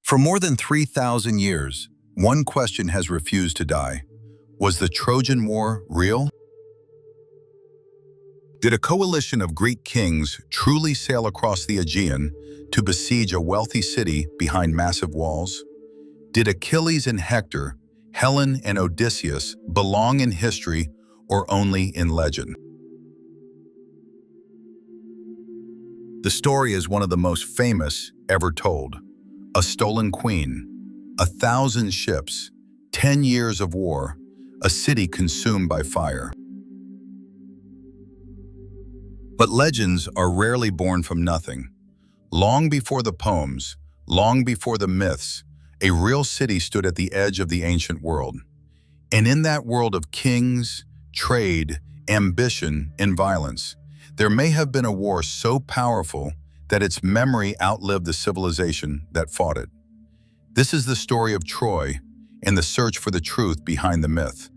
For more than 3,000 years, one question has refused to die. Was the Trojan War real? Did a coalition of Greek kings truly sail across the Aegean to besiege a wealthy city behind massive walls? Did Achilles and Hector, Helen and Odysseus belong in history or only in legend? The story is one of the most famous ever told. A stolen queen, 1,000 ships, 10 years of war, a city consumed by fire. But legends are rarely born from nothing. Long before the poems, long before the myths, a real city stood at the edge of the ancient world. And in that world of kings, trade, ambition, and violence, there may have been a war so powerful that its memory outlived the civilization that fought it. This is the story of Troy and the search for the truth behind the myth.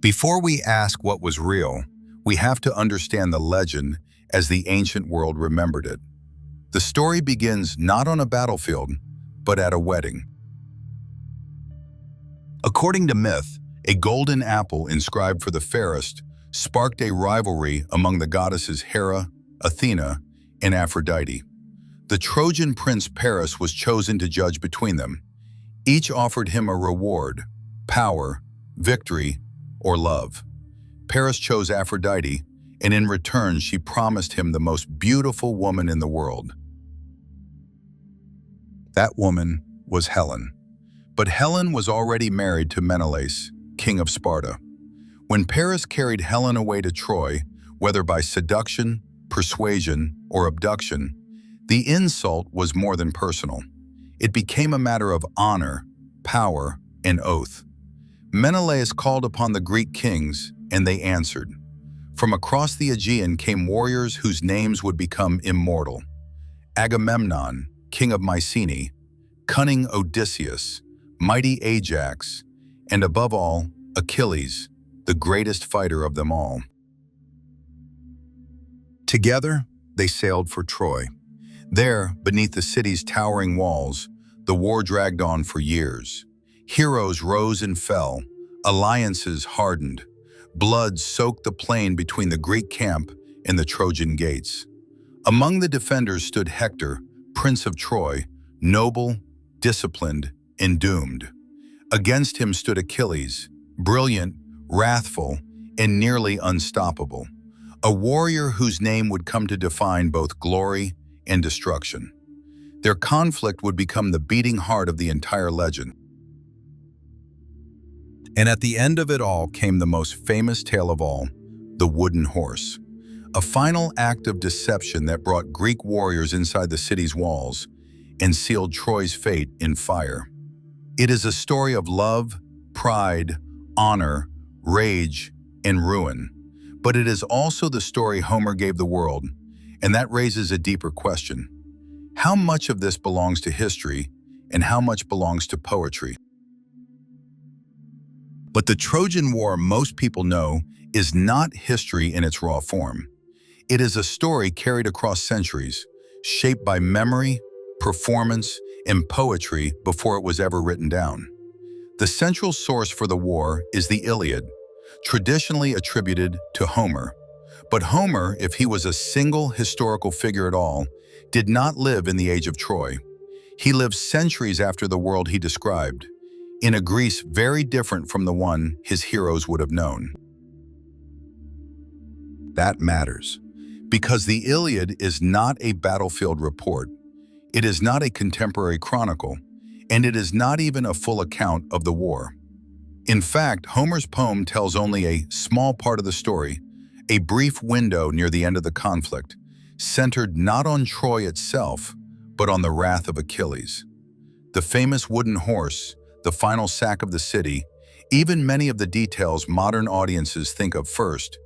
Before we ask what was real, we have to understand the legend as the ancient world remembered it. The story begins not on a battlefield, but at a wedding. According to myth, a golden apple inscribed for the fairest sparked a rivalry among the goddesses Hera, Athena, and Aphrodite. The Trojan prince Paris was chosen to judge between them. Each offered him a reward, power, victory, or love. Paris chose Aphrodite, and in return she promised him the most beautiful woman in the world. That woman was Helen. But Helen was already married to Menelaus, king of Sparta. When Paris carried Helen away to Troy, whether by seduction, persuasion, or abduction, the insult was more than personal. It became a matter of honor, power, and oath. Menelaus called upon the Greek kings, and they answered. From across the Aegean came warriors whose names would become immortal. Agamemnon, king of Mycenae, cunning Odysseus, mighty Ajax, and above all, Achilles, the greatest fighter of them all. Together, they sailed for Troy. There, beneath the city's towering walls, the war dragged on for years. Heroes rose and fell, alliances hardened. Blood soaked the plain between the Greek camp and the Trojan gates. Among the defenders stood Hector, prince of Troy, noble, disciplined, and doomed. Against him stood Achilles, brilliant, wrathful, and nearly unstoppable. A warrior whose name would come to define both glory and destruction. Their conflict would become the beating heart of the entire legend. And at the end of it all came the most famous tale of all, the wooden horse. A final act of deception that brought Greek warriors inside the city's walls and sealed Troy's fate in fire. It is a story of love, pride, honor, rage, and ruin. But it is also the story Homer gave the world, and that raises a deeper question. How much of this belongs to history, and how much belongs to poetry? But the Trojan War most people know is not history in its raw form. It is a story carried across centuries, shaped by memory, performance, and poetry before it was ever written down. The central source for the war is the Iliad, traditionally attributed to Homer. But Homer, if he was a single historical figure at all, did not live in the age of Troy. He lived centuries after the world he described, in a Greece very different from the one his heroes would have known. That matters, because the Iliad is not a battlefield report. It is not a contemporary chronicle, and it is not even a full account of the war. In fact, Homer's poem tells only a small part of the story, a brief window near the end of the conflict, centered not on Troy itself, but on the wrath of Achilles. The famous wooden horse, the final sack of the city, even many of the details modern audiences think of first,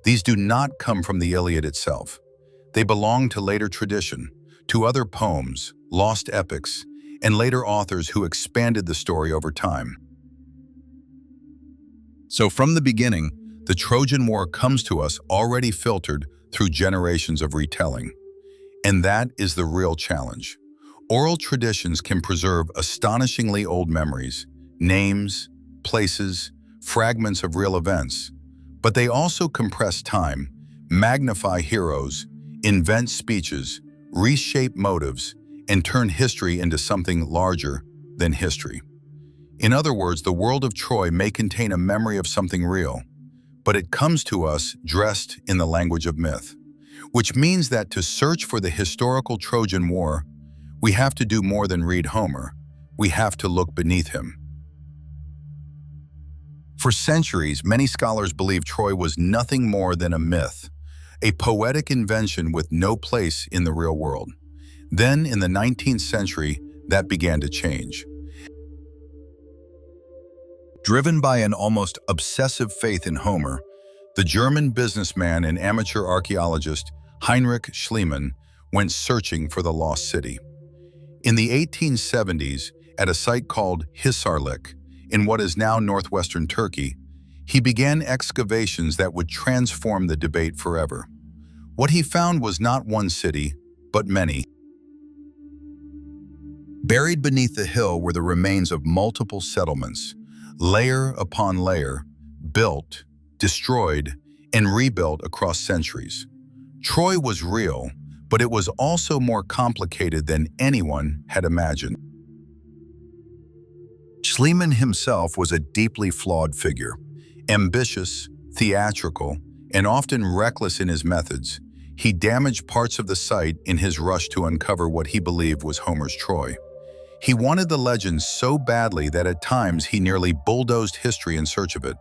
these do not come from the Iliad itself. They belong to later tradition, to other poems, lost epics, and later authors who expanded the story over time. So from the beginning, the Trojan War comes to us already filtered through generations of retelling. And that is the real challenge. Oral traditions can preserve astonishingly old memories, names, places, fragments of real events, but they also compress time, magnify heroes, invent speeches, reshape motives, and turn history into something larger than history. In other words, the world of Troy may contain a memory of something real, but it comes to us dressed in the language of myth, which means that to search for the historical Trojan War, we have to do more than read Homer. We have to look beneath him. For centuries, many scholars believed Troy was nothing more than a myth, a poetic invention with no place in the real world. Then, in the 19th century, that began to change. Driven by an almost obsessive faith in Homer, the German businessman and amateur archaeologist Heinrich Schliemann went searching for the lost city. In the 1870s, at a site called Hisarlik, in what is now northwestern Turkey, he began excavations that would transform the debate forever. What he found was not one city, but many. Buried beneath the hill were the remains of multiple settlements, layer upon layer, built, destroyed, and rebuilt across centuries. Troy was real, but it was also more complicated than anyone had imagined. Schliemann himself was a deeply flawed figure. Ambitious, theatrical, and often reckless in his methods, he damaged parts of the site in his rush to uncover what he believed was Homer's Troy. He wanted the legend so badly that at times he nearly bulldozed history in search of it.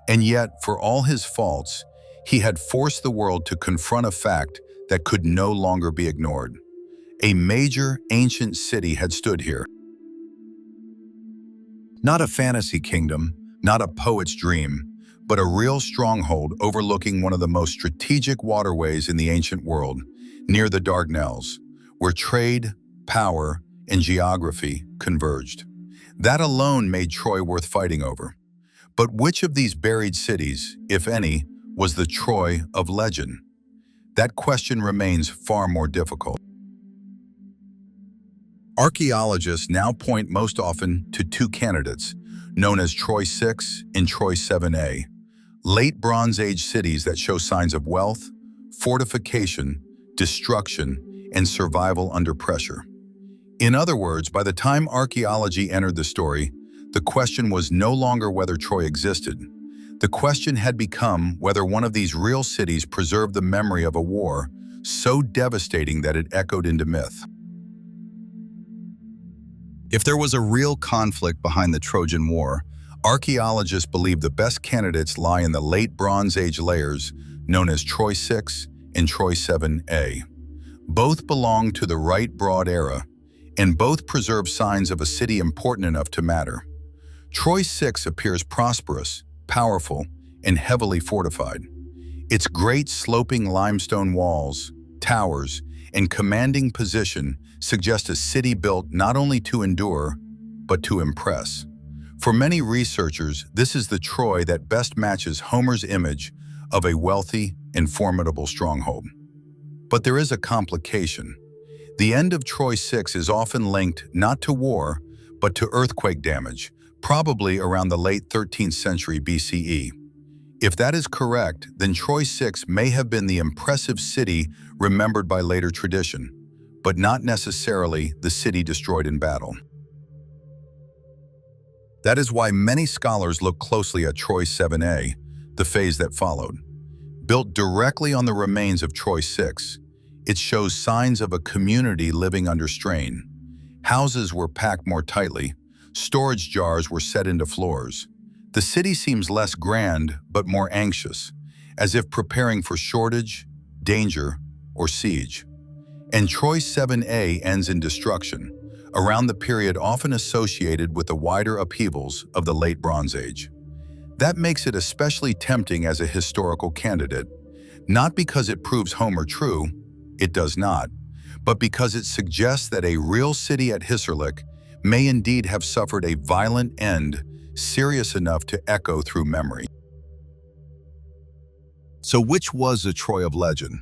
And yet, for all his faults, he had forced the world to confront a fact that could no longer be ignored. A major ancient city had stood here. Not a fantasy kingdom, not a poet's dream, but a real stronghold overlooking one of the most strategic waterways in the ancient world, near the Dardanelles, where trade, power, and geography converged. That alone made Troy worth fighting over. But which of these buried cities, if any, was the Troy of legend? That question remains far more difficult. Archaeologists now point most often to two candidates, known as Troy VI and Troy VIIa, late Bronze Age cities that show signs of wealth, fortification, destruction, and survival under pressure. In other words, by the time archaeology entered the story, the question was no longer whether Troy existed. The question had become whether one of these real cities preserved the memory of a war so devastating that it echoed into myth. If there was a real conflict behind the Trojan War, archaeologists believe the best candidates lie in the late Bronze Age layers known as Troy VI and Troy VIIa. Both belong to the right broad era, and both preserve signs of a city important enough to matter. Troy VI appears prosperous, powerful, and heavily fortified. Its great sloping limestone walls, towers, and commanding position suggest a city built not only to endure, but to impress. For many researchers, this is the Troy that best matches Homer's image of a wealthy and formidable stronghold. But there is a complication. The end of Troy VI is often linked not to war, but to earthquake damage, probably around the late 13th century BCE. If that is correct, then Troy VI may have been the impressive city remembered by later tradition, but not necessarily the city destroyed in battle. That is why many scholars look closely at Troy VIIa, the phase that followed. Built directly on the remains of Troy VI, it shows signs of a community living under strain. Houses were packed more tightly, storage jars were set into floors. The city seems less grand, but more anxious, as if preparing for shortage, danger, or siege. And Troy VIIa ends in destruction, around the period often associated with the wider upheavals of the late Bronze Age. That makes it especially tempting as a historical candidate, not because it proves Homer true, it does not, but because it suggests that a real city at Hisarlik may indeed have suffered a violent end serious enough to echo through memory. So which was the Troy of legend?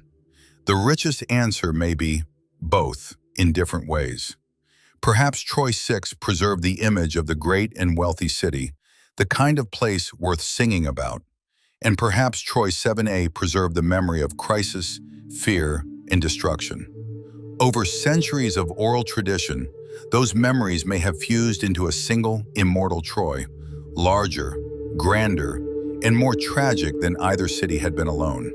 The richest answer may be both, in different ways. Perhaps Troy VI preserved the image of the great and wealthy city, the kind of place worth singing about. And perhaps Troy VIIa preserved the memory of crisis, fear, and destruction. Over centuries of oral tradition, those memories may have fused into a single, immortal Troy, larger, grander, and more tragic than either city had been alone.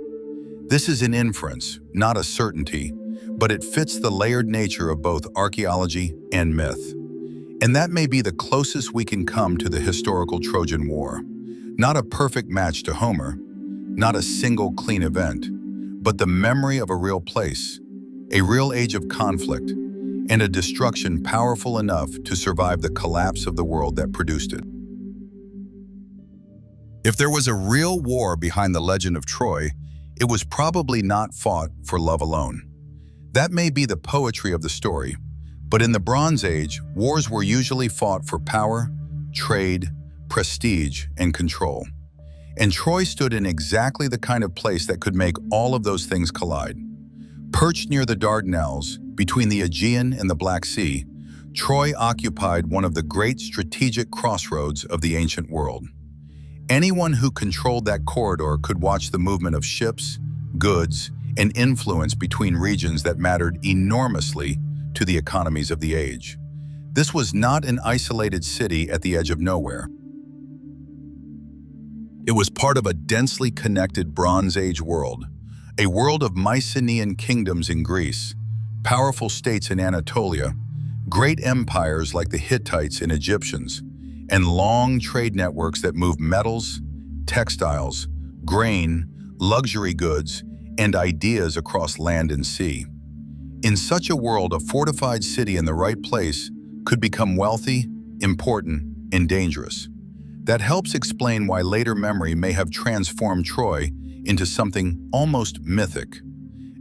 This is an inference, not a certainty, but it fits the layered nature of both archaeology and myth. And that may be the closest we can come to the historical Trojan War. Not a perfect match to Homer, not a single clean event, but the memory of a real place, a real age of conflict, and a destruction powerful enough to survive the collapse of the world that produced it. If there was a real war behind the legend of Troy, it was probably not fought for love alone. That may be the poetry of the story, but in the Bronze Age, wars were usually fought for power, trade, prestige, and control. And Troy stood in exactly the kind of place that could make all of those things collide. Perched near the Dardanelles, between the Aegean and the Black Sea, Troy occupied one of the great strategic crossroads of the ancient world. Anyone who controlled that corridor could watch the movement of ships, goods, and influence between regions that mattered enormously to the economies of the age. This was not an isolated city at the edge of nowhere. It was part of a densely connected Bronze Age world, a world of Mycenaean kingdoms in Greece, powerful states in Anatolia, great empires like the Hittites and Egyptians, and long trade networks that moved metals, textiles, grain, luxury goods, and ideas across land and sea. In such a world, a fortified city in the right place could become wealthy, important, and dangerous. That helps explain why later memory may have transformed Troy into something almost mythic.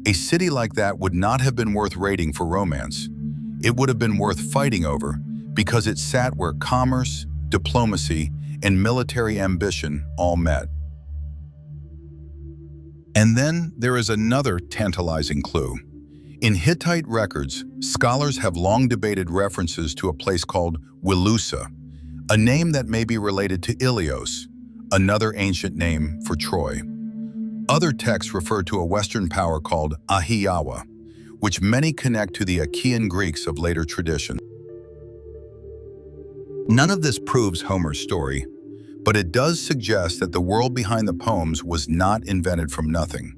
A city like that would not have been worth raiding for romance. It would have been worth fighting over because it sat where commerce, diplomacy, and military ambition all met. And then there is another tantalizing clue. In Hittite records, scholars have long debated references to a place called Wilusa, a name that may be related to Ilios, another ancient name for Troy. Other texts refer to a Western power called Ahhiyawa, which many connect to the Achaean Greeks of later tradition. None of this proves Homer's story, but it does suggest that the world behind the poems was not invented from nothing.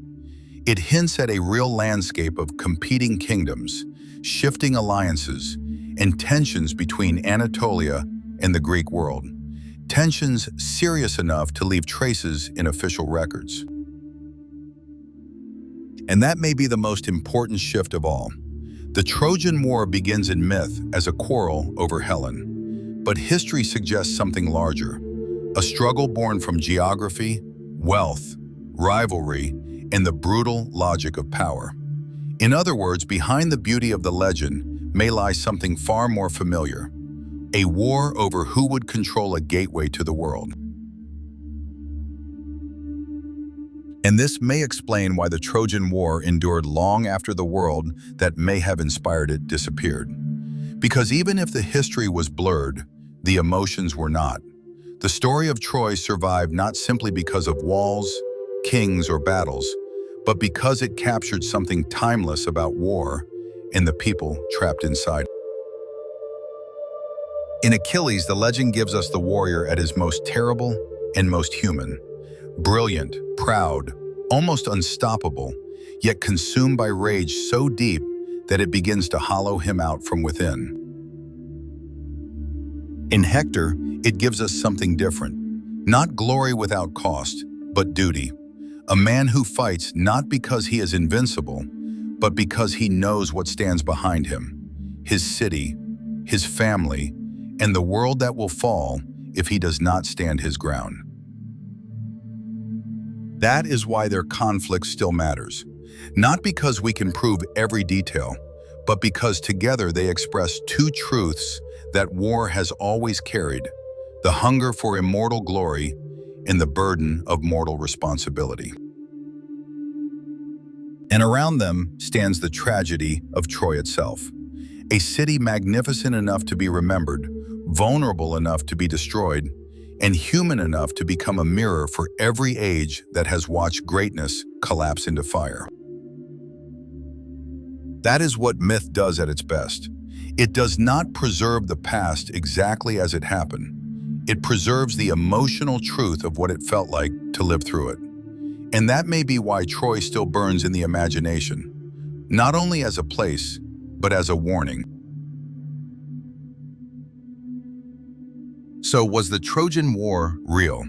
It hints at a real landscape of competing kingdoms, shifting alliances, and tensions between Anatolia and the Greek world. Tensions serious enough to leave traces in official records. And that may be the most important shift of all. The Trojan War begins in myth as a quarrel over Helen, but history suggests something larger, a struggle born from geography, wealth, rivalry, and the brutal logic of power. In other words, behind the beauty of the legend may lie something far more familiar, a war over who would control a gateway to the world. And this may explain why the Trojan War endured long after the world that may have inspired it disappeared. Because even if the history was blurred, the emotions were not. The story of Troy survived not simply because of walls, kings, or battles, but because it captured something timeless about war and the people trapped inside. In Achilles, the legend gives us the warrior at his most terrible and most human. Brilliant, proud, almost unstoppable, yet consumed by rage so deep that it begins to hollow him out from within. In Hector, it gives us something different. Not glory without cost, but duty. A man who fights not because he is invincible, but because he knows what stands behind him, his city, his family, and the world that will fall if he does not stand his ground. That is why their conflict still matters. Not because we can prove every detail, but because together they express two truths that war has always carried: the hunger for immortal glory and the burden of mortal responsibility. And around them stands the tragedy of Troy itself. A city magnificent enough to be remembered, vulnerable enough to be destroyed, and human enough to become a mirror for every age that has watched greatness collapse into fire. That is what myth does at its best. It does not preserve the past exactly as it happened. It preserves the emotional truth of what it felt like to live through it. And that may be why Troy still burns in the imagination, not only as a place, but as a warning. So, was the Trojan War real?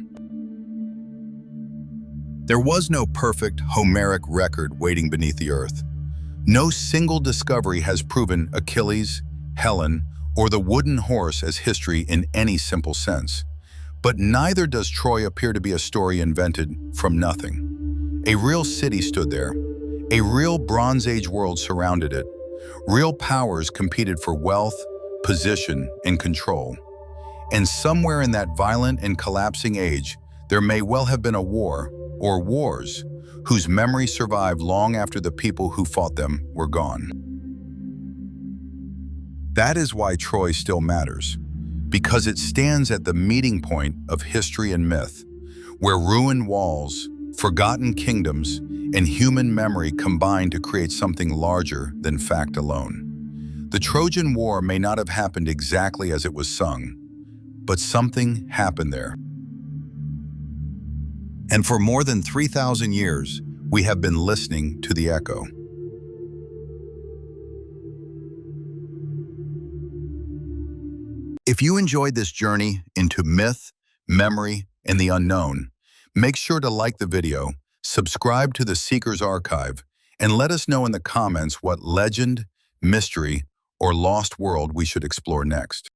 There was no perfect Homeric record waiting beneath the earth. No single discovery has proven Achilles, Helen, or the wooden horse as history in any simple sense. But neither does Troy appear to be a story invented from nothing. A real city stood there. A real Bronze Age world surrounded it. Real powers competed for wealth, position, and control. And somewhere in that violent and collapsing age, there may well have been a war, or wars, whose memory survived long after the people who fought them were gone. That is why Troy still matters, because it stands at the meeting point of history and myth, where ruined walls, forgotten kingdoms, and human memory combine to create something larger than fact alone. The Trojan War may not have happened exactly as it was sung, but something happened there. And for more than 3,000 years, we have been listening to the echo. If you enjoyed this journey into myth, memory, and the unknown, make sure to like the video, subscribe to the Seeker's Archive, and let us know in the comments what legend, mystery, or lost world we should explore next.